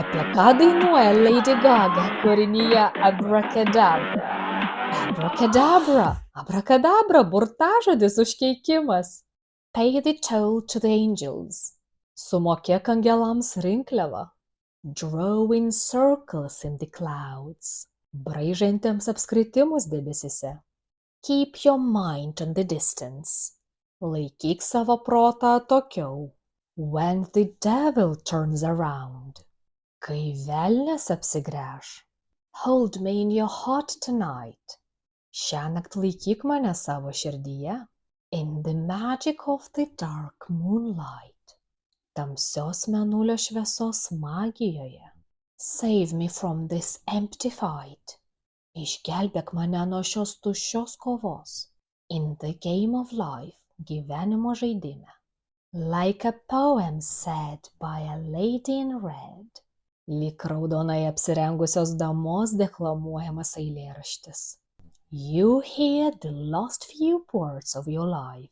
Apie ką dainuoja Lady Gaga kūrinyje Abracadabra? Abracadabra, abracadabra, burtažodis užkeikimas. Pay the toll to the angels. Sumokėk angelams rinkliavą. Drawing circles in the clouds. Braižantiems apskritimus debesyse. Keep your mind on the distance. Laikyk savo protą atokiau. When the devil turns around. Kai velnias apsigręš. Hold me in your heart tonight. Šiąnakt laikyk mane savo širdyje. In the magic of the dark moonlight. Tamsios mėnulio šviesos magijoje. Save me from this empty fight. Išgelbėk mane nuo šios tuščios kovos. In the game of life, gyvenimo žaidime. Like a poem said by a lady in red. Lyg raudonai apsirengusios damos deklamuojamas eilėraštis. You hear the last few words of your life.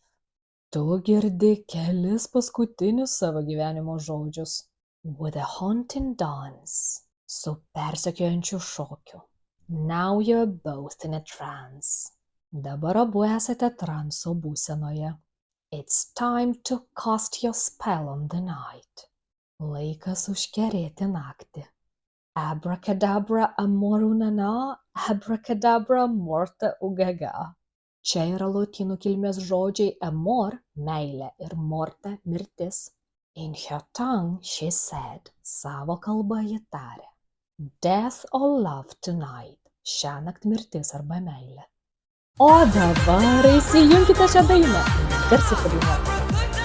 Tu girdi kelis paskutinius savo gyvenimo žodžius. With a haunting dance. Su persekiojančiu šokiu. Now you're both in a trance. Dabar abu esate transo būsenoje. It's time to cast your spell on the night. Laikas užkerėti naktį. Abracadabra amorunana, abracadabra morta ugaga. Čia yra lotynų kilmės žodžiai amor, meilė, ir morta, mirtis. In her tongue she said, savo kalbą ji tarė. Death or love tonight, šiąnakt mirtis arba meilė. O dabar įsijunkite šią dainą, garsiai padainuokite.